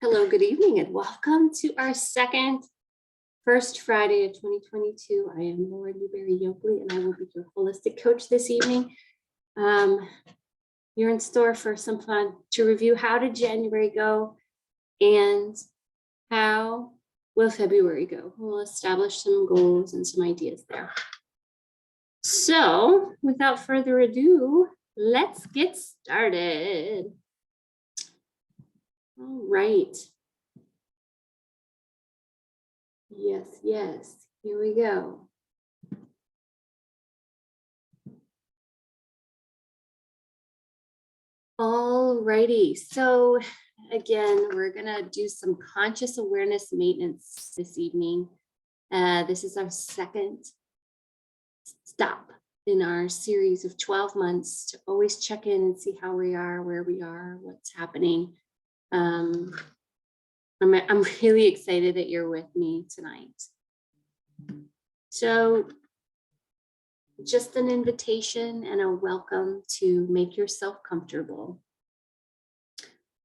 Hello, good evening, and welcome to our first Friday of 2022. I am Laura Newberry-Yokley, and I will be your holistic coach this evening. You're in store for some fun to review how did January go and how will February go. We'll establish some goals and some ideas there. So without further ado, let's get started. All right. Yes, here we go. All righty, so again, we're gonna do some conscious awareness maintenance this evening. This is our second stop in our series of 12 months to always check in and see how we are, where we are, what's happening. I'm really excited that you're with me tonight. So just an invitation and a welcome to make yourself comfortable.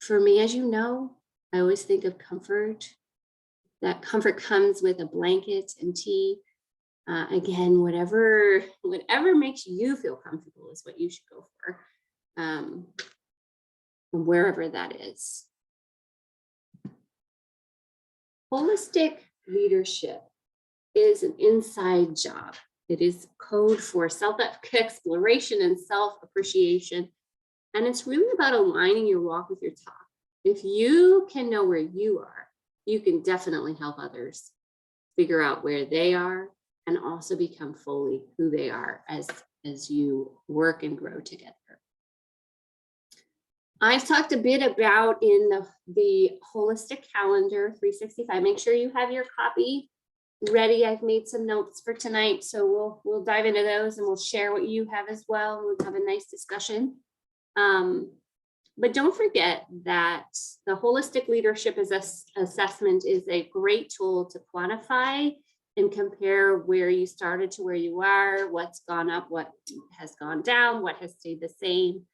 For me, as you know, I always think of comfort. That comfort comes with a blanket and tea. Again, whatever makes you feel comfortable is what you should go for, wherever that is. Holistic leadership is an inside job. It is code for self-exploration and self-appreciation. And it's really about aligning your walk with your talk. If you can know where you are, you can definitely help others figure out where they are and also become fully who they are as you work and grow together. I've talked a bit about in the holistic calendar 365. Make sure you have your copy ready. I've made some notes for tonight, so we'll dive into those and we'll share what you have as well. We'll have a nice discussion. But don't forget that the holistic leadership assessment is a great tool to quantify and compare where you started to where you are, what's gone up, what has gone down, what has stayed the same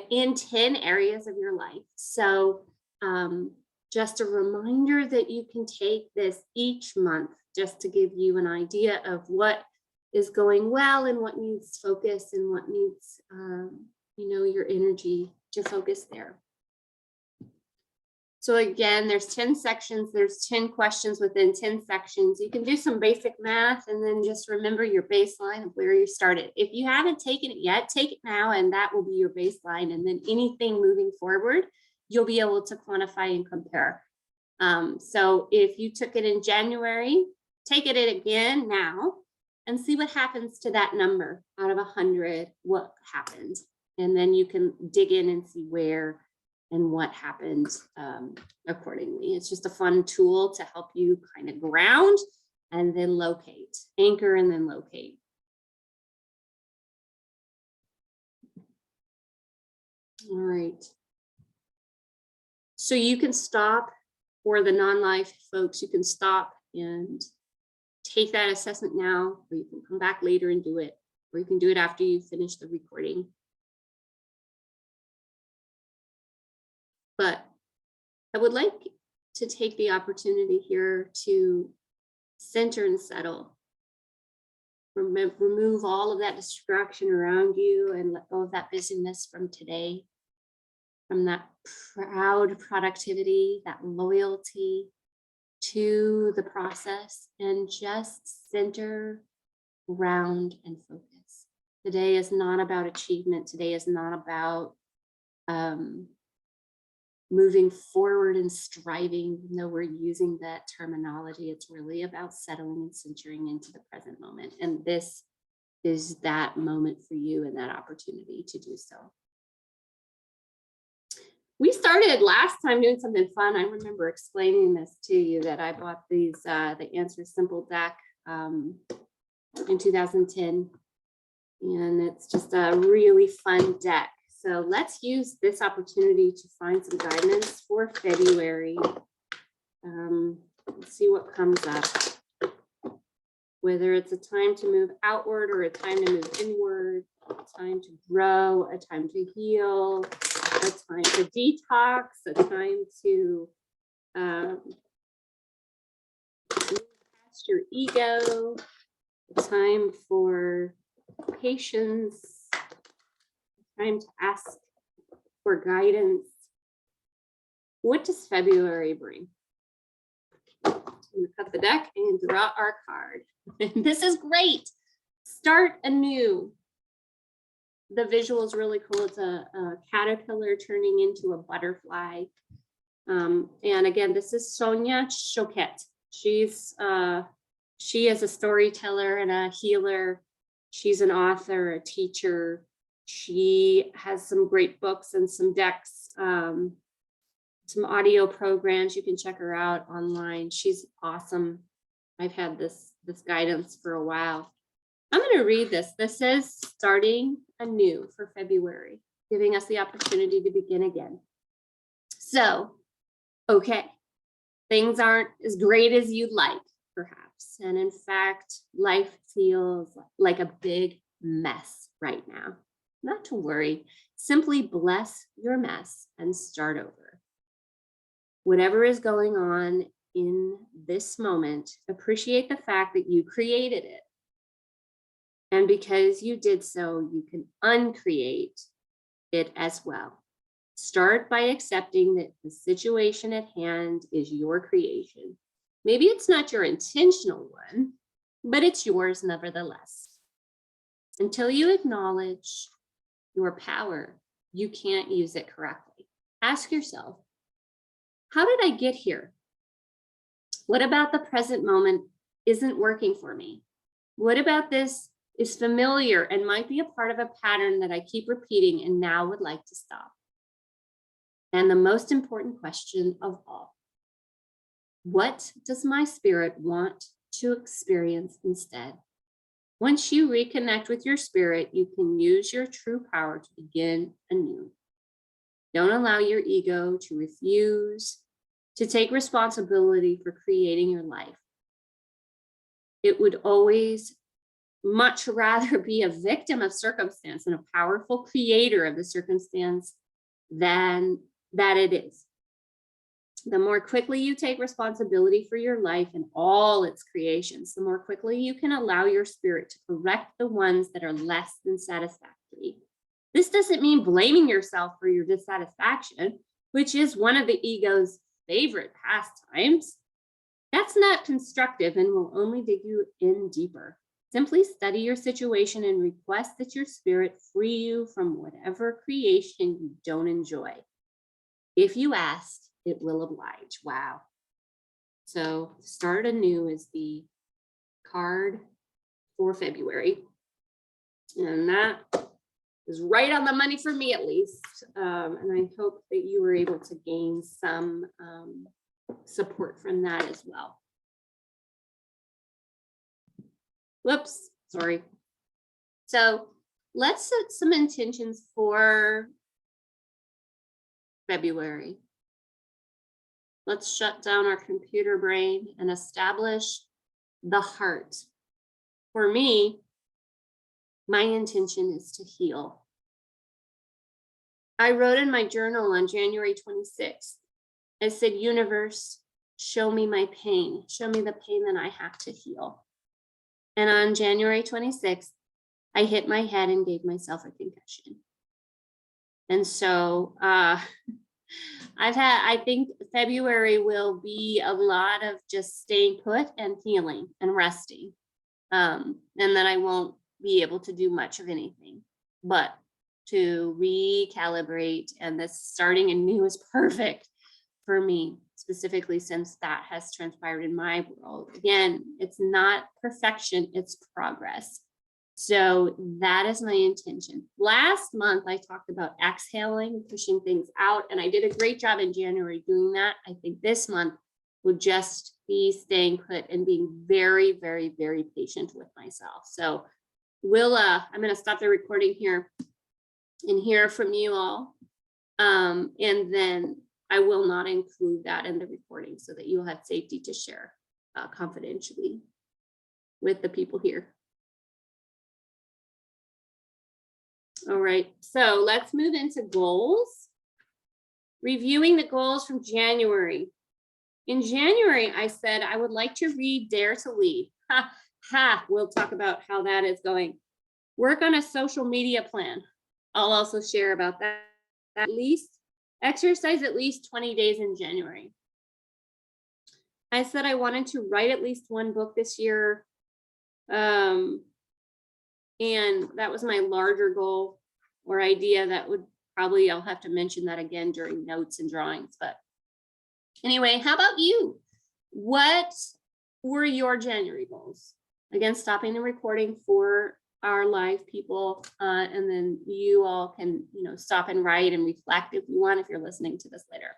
in 10 areas of your life. So just a reminder that you can take this each month just to give you an idea of what is going well and what needs focus and what needs your energy to focus there. So again, there's 10 sections, there's 10 questions within 10 sections. You can do some basic math and then just remember your baseline of where you started. If you haven't taken it yet, take it now, and that will be your baseline. And then anything moving forward, you'll be able to quantify and compare. So if you took it in January, take it again now and see what happens to that number out of 100, what happened. And then you can dig in and see where and what happened accordingly. It's just a fun tool to help you kind of ground and then locate, anchor and then locate. All right. So you can stop, for the non-life folks, you can stop and take that assessment now, or you can come back later and do it, or you can do it after you finish the recording. But I would like to take the opportunity here to center and settle. Remove all of that distraction around you and let go of that busyness from today, from that proud productivity, that loyalty to the process, and just center, ground, and focus. Today is not about achievement. Today is not about moving forward and striving. No, we're using that terminology. It's really about settling and centering into the present moment. And this is that moment for you and that opportunity to do so. We started last time doing something fun. I remember explaining this to you, that I bought these, the Answer Simple deck in 2010. And it's just a really fun deck. So let's use this opportunity to find some guidance for February. Let's see what comes up. Whether it's a time to move outward or a time to move inward, a time to grow, a time to heal, a time to detox, a time to Past your ego, time for patience, time to ask for guidance. What does February bring? I'm going to cut the deck and draw our card. And this is great. Start anew. The visual is really cool. It's a caterpillar turning into a butterfly. And again, this is Sonia Choquette. She is a storyteller and a healer. She's an author, a teacher. She has some great books and some decks, some audio programs. You can check her out online. She's awesome. I've had this guidance for a while. I'm going to read this. This is starting anew for February, giving us the opportunity to begin again. So, okay, things aren't as great as you'd like, perhaps. And in fact, life feels like a big mess right now. Not to worry, simply bless your mess and start over. Whatever is going on in this moment, appreciate the fact that you created it. And because you did so, you can uncreate it as well. Start by accepting that the situation at hand is your creation. Maybe it's not your intentional one, but it's yours nevertheless. Until you acknowledge your power, you can't use it correctly. Ask yourself, how did I get here? What about the present moment isn't working for me? What about this is familiar and might be a part of a pattern that I keep repeating and now would like to stop? And the most important question of all, what does my spirit want to experience instead? Once you reconnect with your spirit, you can use your true power to begin anew. Don't allow your ego to refuse to take responsibility for creating your life. It would always much rather be a victim of circumstance and a powerful creator of the circumstance than that it is. The more quickly you take responsibility for your life and all its creations, the more quickly you can allow your spirit to correct the ones that are less than satisfactory. This doesn't mean blaming yourself for your dissatisfaction, which is one of the ego's favorite pastimes. That's not constructive and will only dig you in deeper. Simply study your situation and request that your spirit free you from whatever creation you don't enjoy. If you ask, it will oblige. Wow. So start anew is the card for February. And that is right on the money for me, at least. And I hope that you were able to gain some support from that as well. Whoops, sorry. So let's set some intentions for February. Let's shut down our computer brain and establish the heart. For me, my intention is to heal. I wrote in my journal on January 26th, I said, universe, show me my pain. Show me the pain that I have to heal. And on January 26th, I hit my head and gave myself a concussion. And so I think February will be a lot of just staying put and healing and resting. And then I won't be able to do much of anything, but to recalibrate, and this starting anew is perfect for me, specifically since that has transpired in my world. Again, it's not perfection, it's progress. So that is my intention. Last month, I talked about exhaling, pushing things out, and I did a great job in January doing that. I think this month would just be staying put and being very, very, very patient with myself. So I'm going to stop the recording here and hear from you all. And then I will not include that in the recording so that you'll have safety to share confidentially with the people here. All right, so let's move into goals. Reviewing the goals from January. In January, I said I would like to read Dare to Lead. Ha, ha, we'll talk about how that is going. Work on a social media plan. I'll also share about that. At least exercise at least 20 days in January. I said I wanted to write at least one book this year. And that was my larger goal or idea. That would probably, I'll have to mention that again during notes and drawings. But anyway, how about you? What were your January goals? Again, stopping the recording for our live people, and then you all can, stop and write and reflect if you want, if you're listening to this later.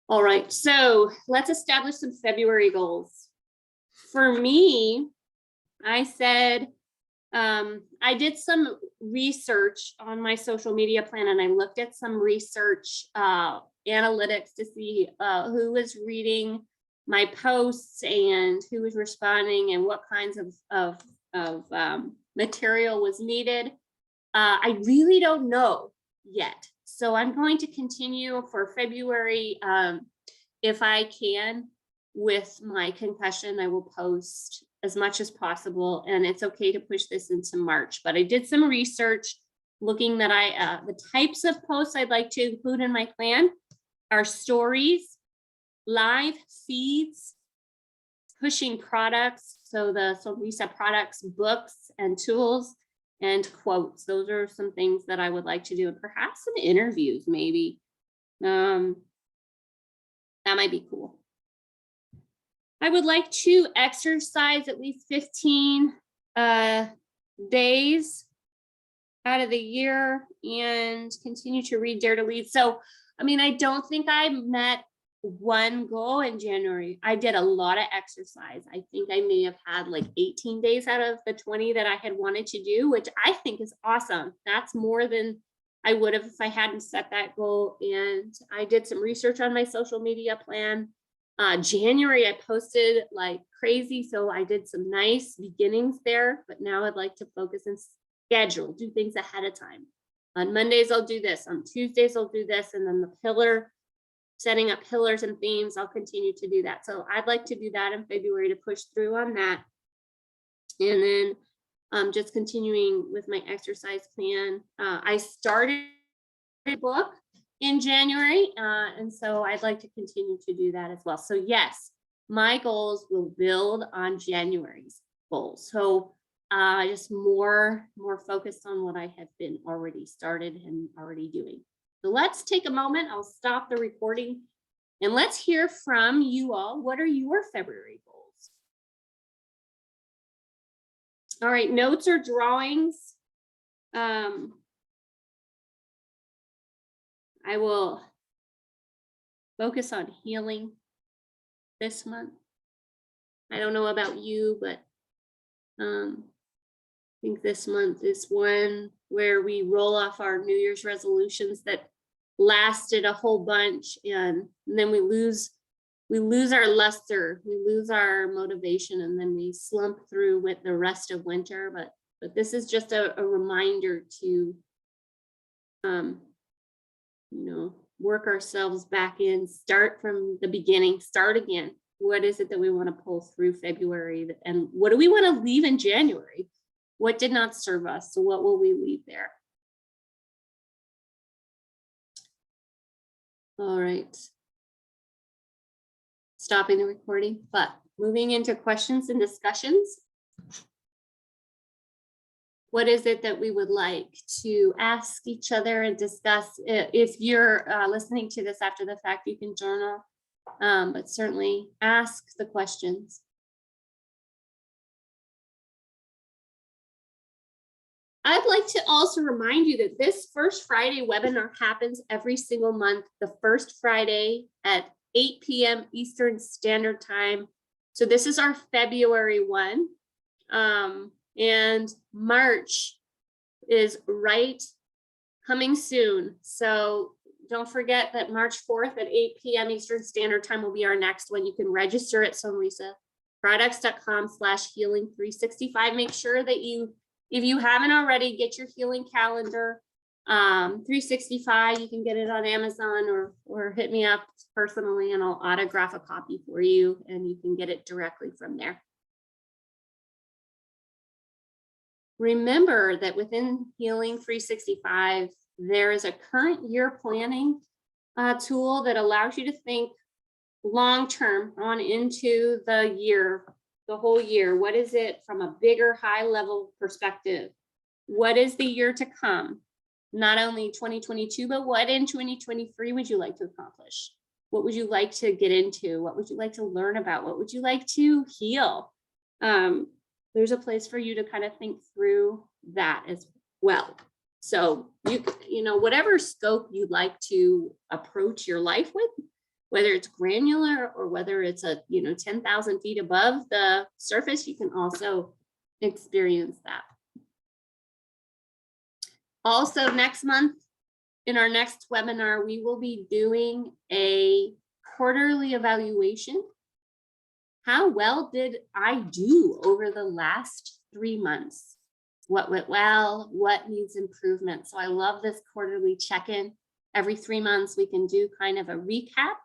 All right, so let's establish some February goals. For me, I said, I did some research on my social media plan, and I looked at some research analytics to see who was reading my posts and who was responding and what kinds of material was needed. I really don't know yet. So I'm going to continue for February, if I can, with my concussion. I will post as much as possible, and it's okay to push this into March. But I did some research looking that the types of posts I'd like to include in my plan are stories, live feeds, pushing products, so the Sonrisa products, books and tools, and quotes. Those are some things that I would like to do, and perhaps some interviews maybe. That might be cool. I would like to exercise at least 15 days out of the year and continue to read Dare to Lead. So, I don't think I met one goal in January. I did a lot of exercise. I think I may have had like 18 days out of the 20 that I had wanted to do, which I think is awesome. That's more than I would have if I hadn't set that goal. And I did some research on my social media plan. January, I posted like crazy. So I did some nice beginnings there, but now I'd like to focus and schedule, do things ahead of time. On Mondays, I'll do this. On Tuesdays, I'll do this. And then setting up pillars and themes, I'll continue to do that. So I'd like to do that in February to push through on that. And then just continuing with my exercise plan. I started a book in January, and so I'd like to continue to do that as well. So yes, my goals will build on January's goals. So just more focused on what I have been already started and already doing. So let's take a moment. I'll stop the recording and let's hear from you all. What are your February goals? All right, notes or drawings. I will focus on healing this month. I don't know about you, but I think this month is one where we roll off our New Year's resolutions that lasted a whole bunch, and then we lose our luster, we lose our motivation, and then we slump through with the rest of winter. But this is just a reminder to work ourselves back in, start from the beginning, start again. What is it that we want to pull through February, and what do we want to leave in January? What did not serve us? So what will we leave there? All right. Stopping the recording, but moving into questions and discussions. What is it that we would like to ask each other and discuss? If you're listening to this after the fact, you can journal, but certainly ask the questions. I'd like to also remind you that this First Friday webinar happens every single month, the first Friday at 8 p.m. Eastern Standard Time. So this is our February one. And March is coming soon. So don't forget that March 4th at 8 p.m. Eastern Standard Time will be our next one. You can register at sonrisaproducts.com/healing365. Make sure that if you haven't already, get your healing calendar. 365, you can get it on Amazon or hit me up personally and I'll autograph a copy for you and you can get it directly from there. Remember that within Healing 365, there is a current year planning tool that allows you to think long-term on into the year, the whole year. What is it from a bigger, high-level perspective? What is the year to come? Not only 2022, but what in 2023 would you like to accomplish? What would you like to get into? What would you like to learn about? What would you like to heal? There's a place for you to kind of think through that as well. So you know, whatever scope you'd like to approach your life with, whether it's granular or whether it's 10,000 feet above the surface, you can also experience that. Also, next month, in our next webinar, we will be doing a quarterly evaluation. How well did I do over the last 3 months? What went well? What needs improvement? So I love this quarterly check-in. Every 3 months, we can do kind of a recap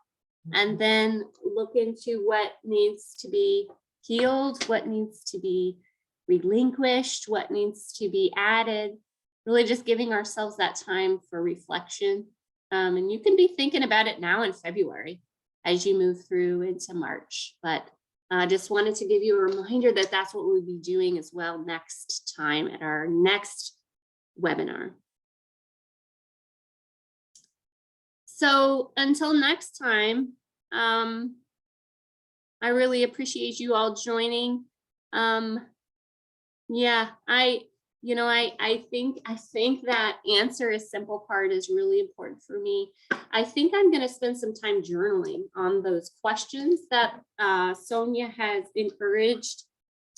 and then look into what needs to be healed, what needs to be relinquished, what needs to be added. Really just giving ourselves that time for reflection. And you can be thinking about it now in February as you move through into March. But I just wanted to give you a reminder that that's what we'll be doing as well next time at our next webinar. So until next time, I really appreciate you all joining. Yeah, I think that answer is simple part is really important for me. I think I'm going to spend some time journaling on those questions that Sonia has encouraged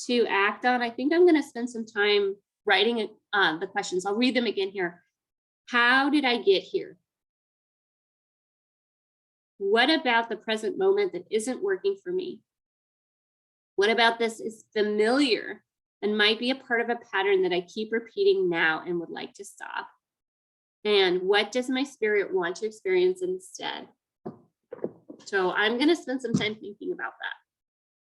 to act on. I think I'm going to spend some time writing the questions. I'll read them again here. How did I get here? What about the present moment that isn't working for me? What about this is familiar and might be a part of a pattern that I keep repeating now and would like to stop? And what does my spirit want to experience instead? So I'm going to spend some time thinking about that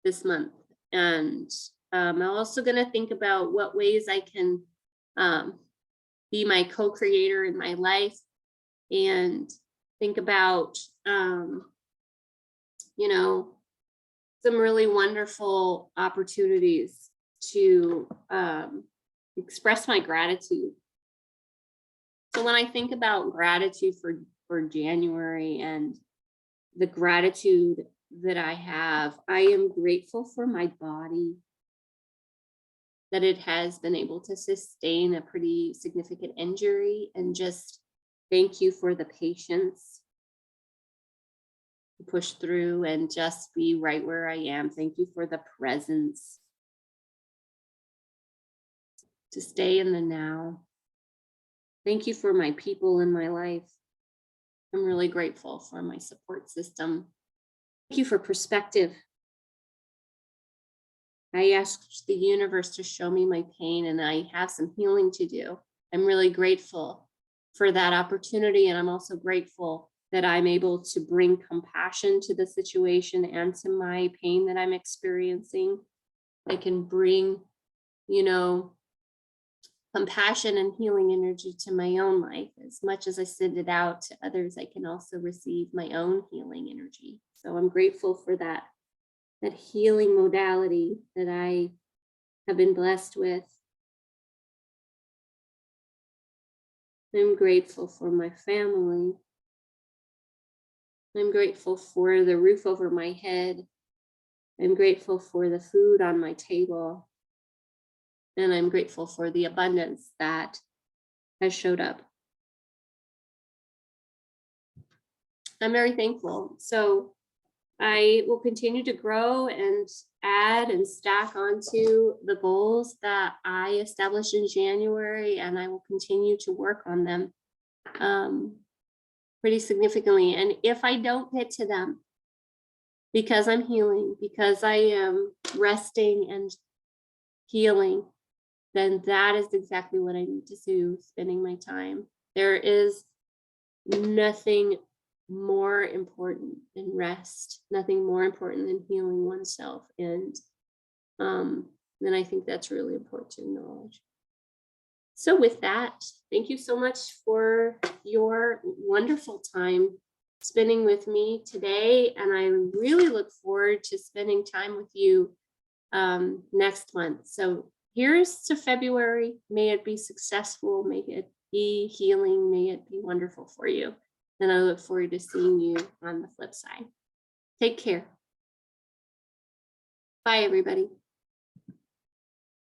this month. And I'm also going to think about what ways I can be my co-creator in my life and think about, some really wonderful opportunities to express my gratitude. So when I think about gratitude for January and the gratitude that I have, I am grateful for my body, that it has been able to sustain a pretty significant injury, and just thank you for the patience to push through and just be right where I am. Thank you for the presence to stay in the now. Thank you for my people in my life. I'm really grateful for my support system. Thank you for perspective. I asked the universe to show me my pain and I have some healing to do. I'm really grateful for that opportunity. And I'm also grateful that I'm able to bring compassion to the situation and to my pain that I'm experiencing. I can bring, compassion and healing energy to my own life. As much as I send it out to others, I can also receive my own healing energy. So I'm grateful for that healing modality that I have been blessed with. I'm grateful for my family. I'm grateful for the roof over my head. I'm grateful for the food on my table. And I'm grateful for the abundance that has showed up. I'm very thankful. So I will continue to grow and add and stack onto the goals that I established in January, and I will continue to work on them pretty significantly. And if I don't get to them, because I'm healing, because I am resting and healing, then that is exactly what I need to do, spending my time There is nothing more important than rest, nothing more important than healing oneself. And then I think that's really important to acknowledge. So with that, thank you so much for your wonderful time spending with me today. And I really look forward to spending time with you next month. So here's to February. May it be successful. May it be healing. May it be wonderful for you. And I look forward to seeing you on the flip side. Take care. Bye, everybody.